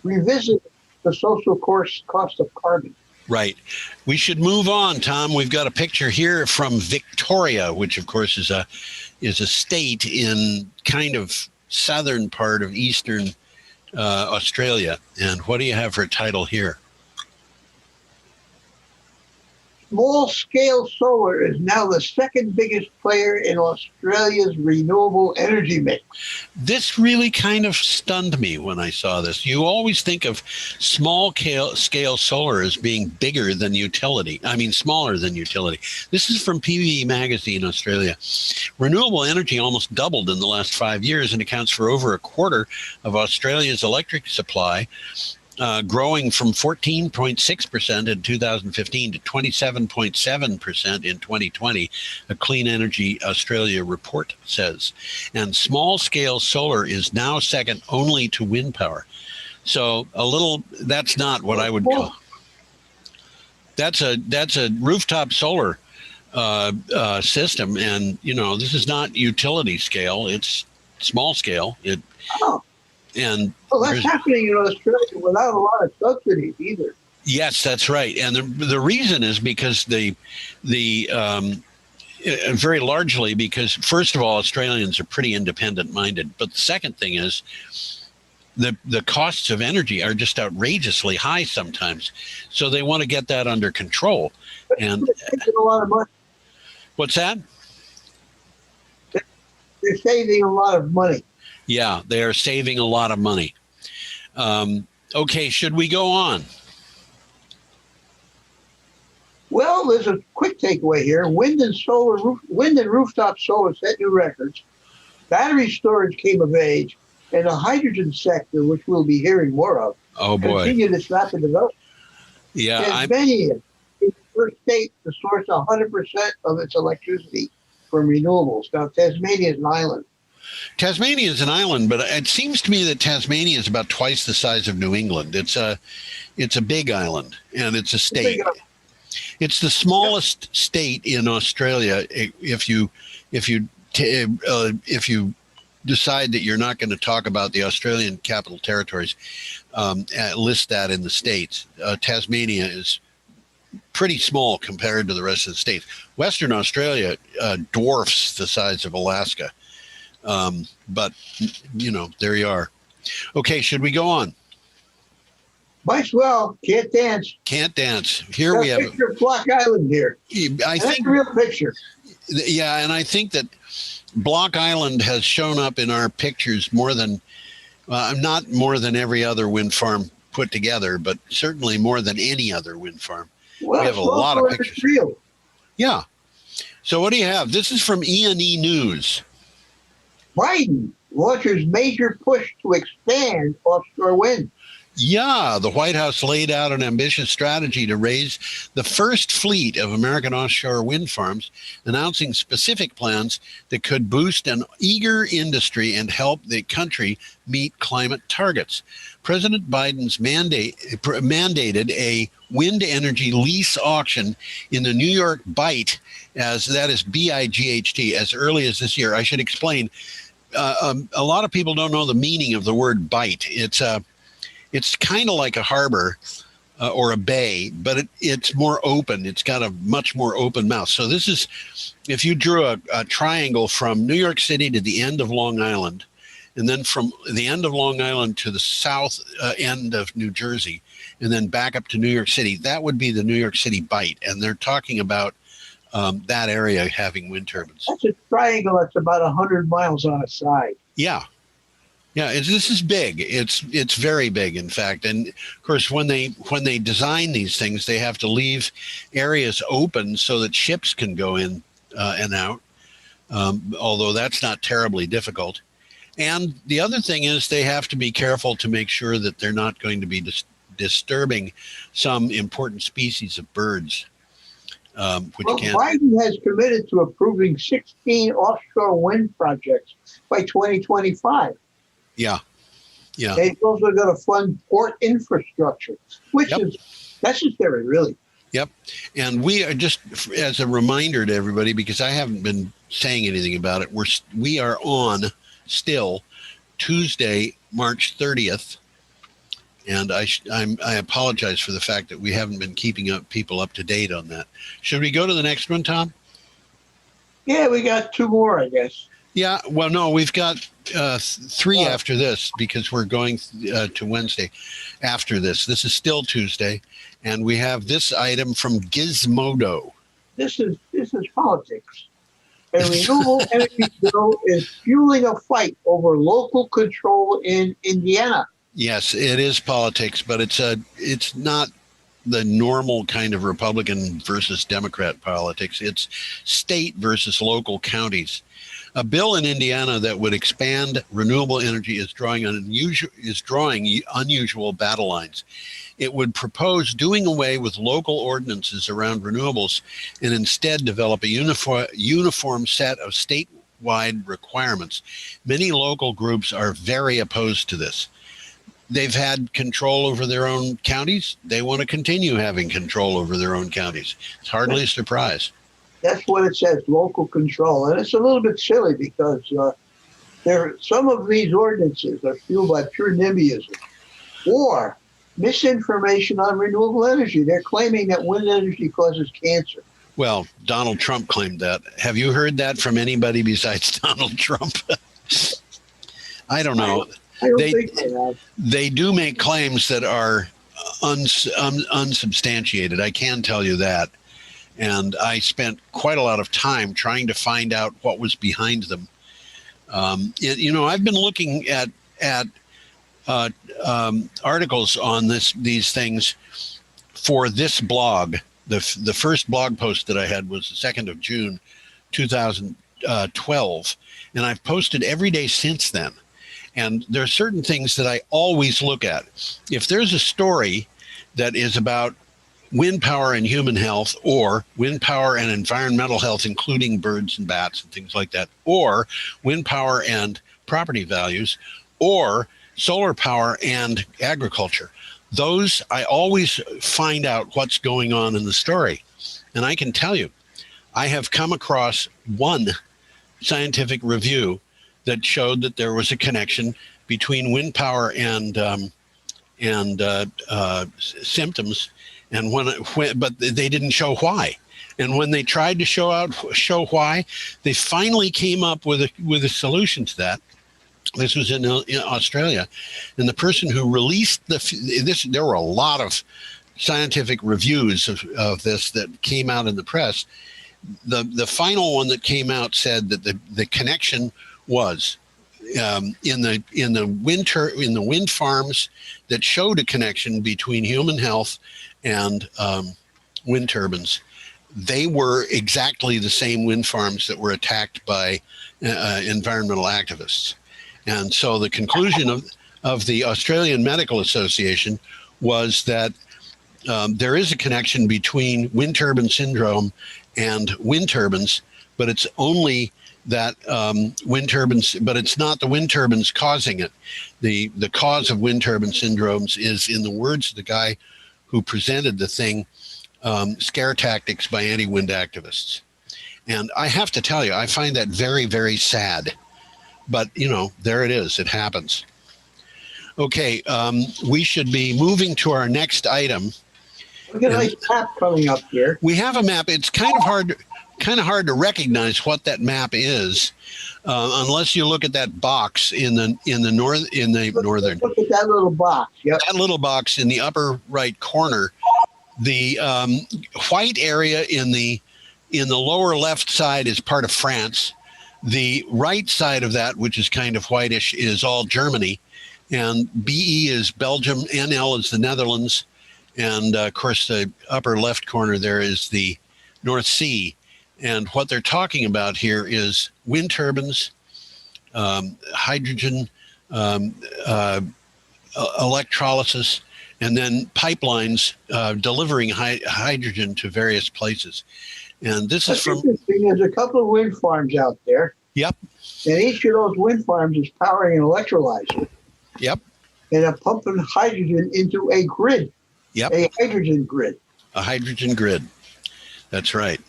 revisiting the social cost of carbon. Right. We should move on, Tom. We've got a picture here from Victoria, which of course is a state in kind of southern part of eastern Australia. And what do you have for a title here? Small-scale solar is now the second biggest player in Australia's renewable energy mix. This really kind of stunned me when I saw this. You always think of small-scale solar as being bigger than utility. I mean, smaller than utility. This is from PV Magazine, Australia. Renewable energy almost doubled in the last 5 years and accounts for over a quarter of Australia's electric supply, growing from 14.6% in 2015 to 27.7% in 2020, a Clean Energy Australia report says. And small-scale solar is now second only to wind power. So that's not what I would call. That's a rooftop solar system, and this is not utility scale; it's small scale. Well, that's happening in Australia without a lot of subsidies either. Yes, that's right. And the reason is because very largely because, first of all, Australians are pretty independent minded. But the second thing is the costs of energy are just outrageously high sometimes. So they want to get that under control. And they're saving a lot of money. What's that? They're saving a lot of money. Yeah, they are saving a lot of money. Okay, should we go on? Well, there's a quick takeaway here. Wind and rooftop solar set new records. Battery storage came of age, and the hydrogen sector, which we'll be hearing more of, continued its rapid development. Yeah, Tasmania is the first state to source 100% of its electricity from renewables. Now, Tasmania is an island. Tasmania is an island, but it seems to me that Tasmania is about twice the size of New England. It's a big island, and it's a state. It's the smallest state in Australia. If you decide that you're not going to talk about the Australian Capital Territories, list that in the states. Tasmania is pretty small compared to the rest of the states. Western Australia dwarfs the size of Alaska. But there you are. Okay, should we go on? Might as well. Can't dance. Can't dance. Here we have a picture of Block Island here. That's a real picture. Yeah, and I think that Block Island has shown up in our pictures not more than every other wind farm put put together, but certainly more than any other wind farm. Well, We have a lot of pictures. It's real. Yeah. So what do you have? This is from E&E News. Biden launches major push to expand offshore wind. Yeah, the White House laid out an ambitious strategy to raise the first fleet of American offshore wind farms, announcing specific plans that could boost an eager industry and help the country meet climate targets. President Biden's mandated a wind energy lease auction in the New York Bight, as that is BIGHT, as early as this year. I should explain. A lot of people don't know the meaning of the word bight. It's kind of like a harbor or a bay, but it's more open. It's got a much more open mouth. So this is, if you drew a triangle from New York City to the end of Long Island, and then from the end of Long Island to the south end of New Jersey, and then back up to New York City, that would be the New York City Bight. And they're talking about that area having wind turbines. That's a triangle that's about 100 miles on a side. Yeah. Yeah, this is big. It's very big, in fact. And of course, when they design these things, they have to leave areas open so that ships can go in and out. Although that's not terribly difficult. And the other thing is they have to be careful to make sure that they're not going to be disturbing some important species of birds. Biden has committed to approving 16 offshore wind projects by Yeah.2025. Yeah. They're also going to fund port infrastructure, which is necessary, really. Yep. And we are, just as a reminder to everybody, because I haven't been saying anything about it, we are on still Tuesday, March 30th. And I apologize for the fact that we haven't been keeping people up to date on that. Should we go to the next one, Tom? Yeah, we got two more, I guess. Yeah, well, no, we've got three after this, because we're going to Wednesday after this. This is still Tuesday, and we have this item from Gizmodo. This is politics. A renewable energy bill is fueling a fight over local control in Indiana. Yes, it is politics, but it's not the normal kind of Republican versus Democrat politics. It's state versus local counties. A bill in Indiana that would expand renewable energy is drawing unusual battle lines. It would propose doing away with local ordinances around renewables and instead develop a uniform set of statewide requirements. Many local groups are very opposed to this. They've had control over their own counties. They want to continue having control over their own counties. It's hardly a surprise. That's what it says, local control. And it's a little bit silly because some of these ordinances are fueled by pure NIMBYism or misinformation on renewable energy. They're claiming that wind energy causes cancer. Well, Donald Trump claimed that. Have you heard that from anybody besides Donald Trump? I don't know. I don't think they have. They do make claims that are unsubstantiated. I can tell you that. And I spent quite a lot of time trying to find out what was behind them. I've been looking at articles on these things for this blog. The first blog post that I had was the 2nd of June, 2012. And I've posted every day since then. And there are certain things that I always look at. If there's a story that is about wind power and human health, or wind power and environmental health, including birds and bats and things like that, or wind power and property values, or solar power and agriculture, those I always find out what's going on in the story. And I can tell you, I have come across one scientific review that showed that there was a connection between wind power and symptoms, and but they didn't show why. And when they tried to show why, they finally came up with a solution to that. This was in Australia, and the person who released there were a lot of scientific reviews of this that came out in the press. The final one that came out said that the connection was, in the wind farms that showed a connection between human health and wind turbines, they were exactly the same wind farms that were attacked by environmental activists. And so the conclusion of the Australian Medical Association was that there is a connection between wind turbine syndrome and wind turbines, but it's only that wind turbines, but it's not the wind turbines causing it. The cause of wind turbine syndromes is, in the words of the guy who presented the thing, scare tactics by anti-wind activists. And I have to tell you, I find that very, very sad. But, there it is. It happens. Okay, we should be moving to our next item. We got a nice map coming up here. We have a map. It's kind of hard to recognize what that map is, unless you look at that box in the northern. Look at that little box. Yep. That little box in the upper right corner. The white area in the lower left side is part of France. The right side of that, which is kind of whitish, is all Germany, and BE is Belgium, NL is the Netherlands. And of course, the upper left corner there is the North Sea. And what they're talking about here is wind turbines, hydrogen, electrolysis, and then pipelines delivering hydrogen to various places. And this is from. Interesting. There's a couple of wind farms out there. Yep. And each of those wind farms is powering an electrolyzer. Yep. And they're pumping hydrogen into a grid. Yep. A hydrogen grid. A hydrogen grid. That's right.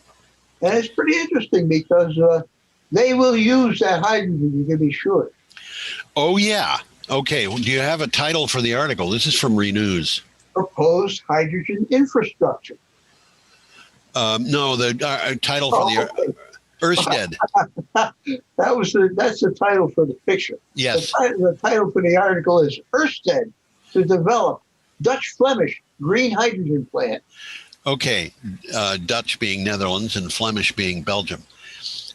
And it's pretty interesting because they will use that hydrogen, you can be sure. Oh, yeah. Okay. Well, do you have a title for the article? This is from Renews. Proposed hydrogen infrastructure. No, the title for the Ørsted. That's the title for the picture. Yes. The title for the article is Ørsted to develop Dutch Flemish green hydrogen plant. Okay, Dutch being Netherlands and Flemish being Belgium.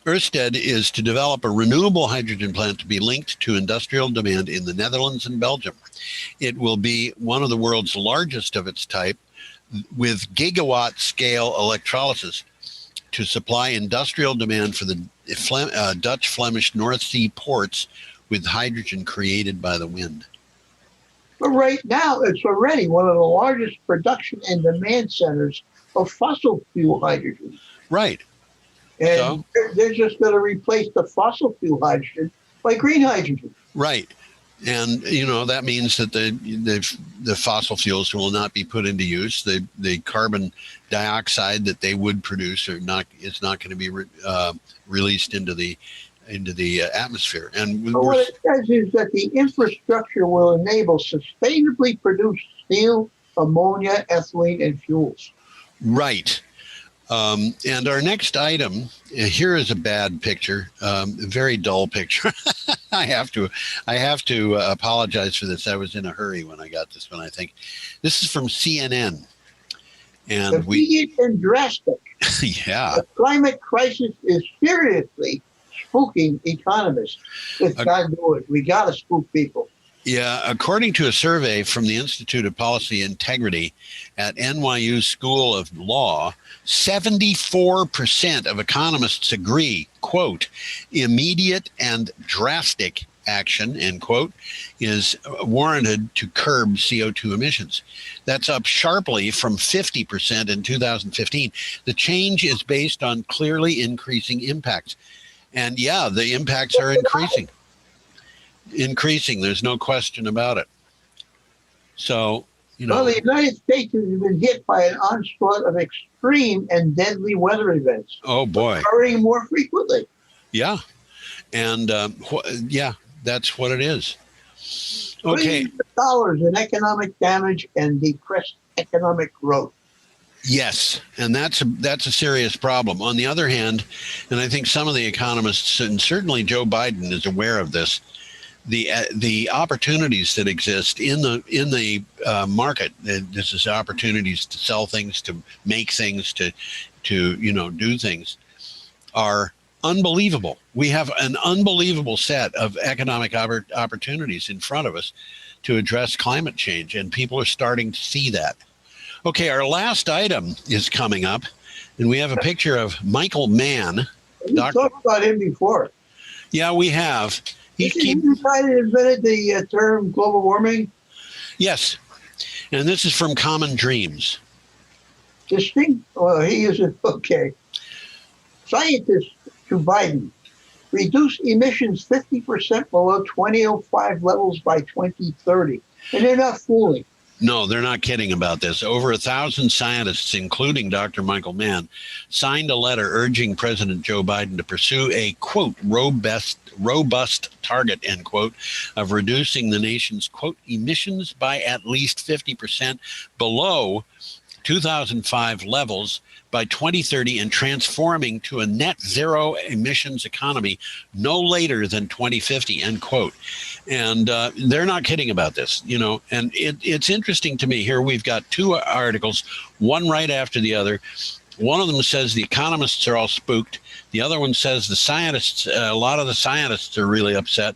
Ørsted is to develop a renewable hydrogen plant to be linked to industrial demand in the Netherlands and Belgium. It will be one of the world's largest of its type, with gigawatt scale electrolysis to supply industrial demand for the Dutch Flemish North Sea ports with hydrogen created by the wind. But right now, it's already one of the largest production and demand centers of fossil fuel hydrogen. Right. And so? they're just going to replace the fossil fuel hydrogen by green hydrogen. Right. And, that means that the fossil fuels will not be put into use. The carbon dioxide that they would produce is not going to be released into the atmosphere. And so what it says is that the infrastructure will enable sustainably produced steel, ammonia, ethylene, and fuels. Right. And our next item, here is a bad picture, a very dull picture. I have to apologize for this. I was in a hurry when I got this one, I think. This is from CNN. And immediate and drastic. Yeah. The climate crisis is seriously spooking economists. It's got to do it. We got to spook people. Yeah, according to a survey from the Institute of Policy Integrity at NYU School of Law, 74% of economists agree, quote, immediate and drastic action, end quote, is warranted to curb CO2 emissions. That's up sharply from 50% in 2015. The change is based on clearly increasing impacts. And yeah, the impacts are increasing. There's no question about it. So, Well, the United States has been hit by an onslaught of extreme and deadly weather events. Oh, boy. Occurring more frequently. Yeah. And, that's what it is. Okay. Dollars in economic damage and depressed economic growth. Yes, and that's a serious problem. On the other hand, and I think some of the economists, and certainly Joe Biden is aware of this, the opportunities that exist in the market. This is opportunities to sell things, to make things, to do things, are unbelievable. We have an unbelievable set of economic opportunities in front of us to address climate change, and people are starting to see that. Okay, our last item is coming up, and we have a picture of Michael Mann. We talked about him before. Yeah, we have. He invented the term global warming. Yes, and this is from Common Dreams. Well, he is okay. Scientists to Biden reduce emissions 50% below 2005 levels by 2030, and they're not fooling. No, they're not kidding about this. Over 1,000 scientists, including Dr. Michael Mann, signed a letter urging President Joe Biden to pursue a, quote, robust target, end quote, of reducing the nation's, quote, emissions by at least 50% below 2005 levels by 2030 and transforming to a net zero emissions economy no later than 2050, end quote. And they're not kidding about this, you know, and it's interesting to me. Here we've got two articles, one right after the other. One of them says the economists are all spooked. The other one says the scientists, a lot of the scientists are really upset.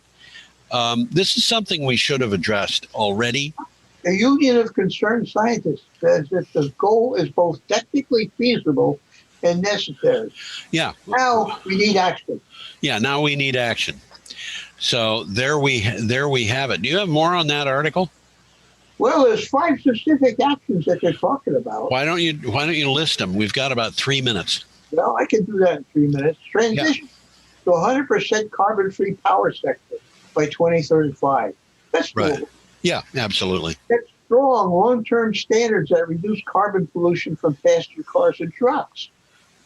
This is something we should have addressed already. The Union of Concerned Scientists says that the goal is both technically feasible and necessary. Yeah. Now we need action. Yeah, now we need action. So there we have it. Do you have more on that article? Well, there's 5 specific actions that they're talking about. Why don't you list them? We've got about 3 minutes. Well, I can do that in 3 minutes. Transition to 100% carbon-free power sector by 2035. That's right. Cool. Yeah, absolutely. That's strong long-term standards that reduce carbon pollution from passenger cars and trucks.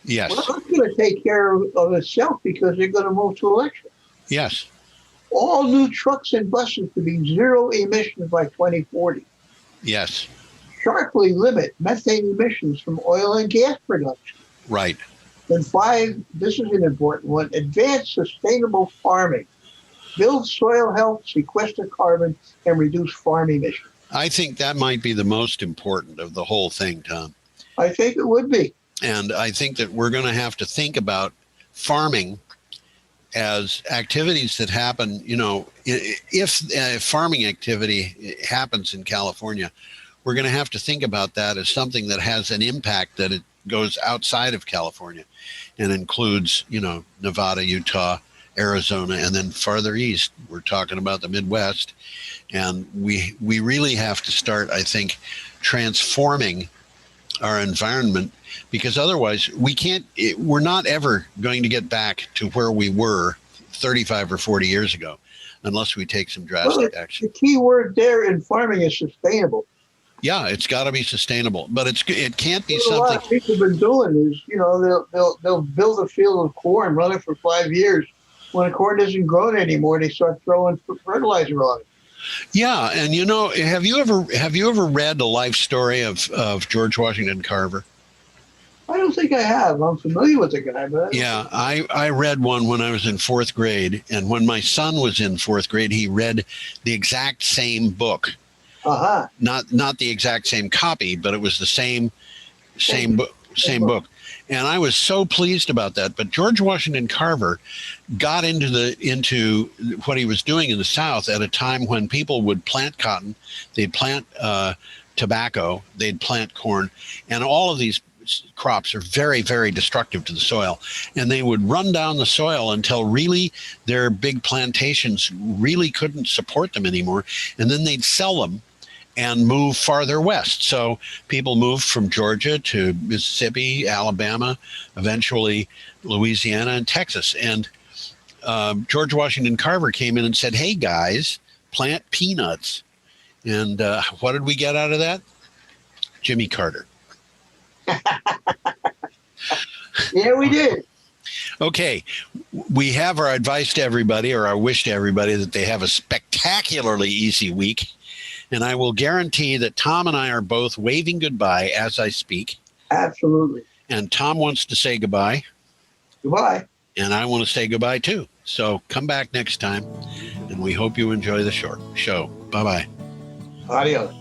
Yes. Well, that's going to take care of itself because they're going to move to electric. Yes. All new trucks and buses to be zero emissions by 2040. Yes. Sharply limit methane emissions from oil and gas production. Right. And 5, this is an important one, advance sustainable farming. Build soil health, sequester carbon, and reduce farm emissions. I think that might be the most important of the whole thing, Tom. I think it would be. And I think that we're going to have to think about farming as activities that happen, you know, if farming activity happens in California, we're going to have to think about that as something that has an impact that it goes outside of California and includes, you know, Nevada, Utah, Arizona, and then farther east, we're talking about the Midwest. And we really have to start, I think, transforming our environment, because otherwise we're not ever going to get back to where we were 35 or 40 years ago unless we take some drastic action. The key word there in farming is sustainable. Yeah, it's got to be sustainable, but it can't be what something. A lot of people have been doing is, you know, they'll build a field of corn, run it for 5 years. When the corn isn't grown anymore, they start throwing fertilizer on it. Yeah, and you know, have you ever read the life story of George Washington Carver? I don't think I have. I'm familiar with the guy, but yeah, I read one when I was in 4th grade, and when my son was in 4th grade, he read the exact same book. Uh-huh. Not the exact same copy, but it was the same book. And I was so pleased about that. But George Washington Carver got into what he was doing in the South at a time when people would plant cotton, they'd plant tobacco, they'd plant corn, and all of these crops are very, very destructive to the soil. And they would run down the soil until really their big plantations really couldn't support them anymore. And then they'd sell them and move farther west. So people moved from Georgia to Mississippi, Alabama, eventually Louisiana and Texas. And George Washington Carver came in and said, hey, guys, plant peanuts. And what did we get out of that? Jimmy Carter. Yeah, we did. Okay, we have our advice to everybody, or our wish to everybody, that they have a spectacularly easy week. And I will guarantee that Tom and I are both waving goodbye as I speak. Absolutely. And Tom wants to say goodbye. Goodbye. And I want to say goodbye too. So come back next time, and we hope you enjoy the show. Bye-bye. Adios.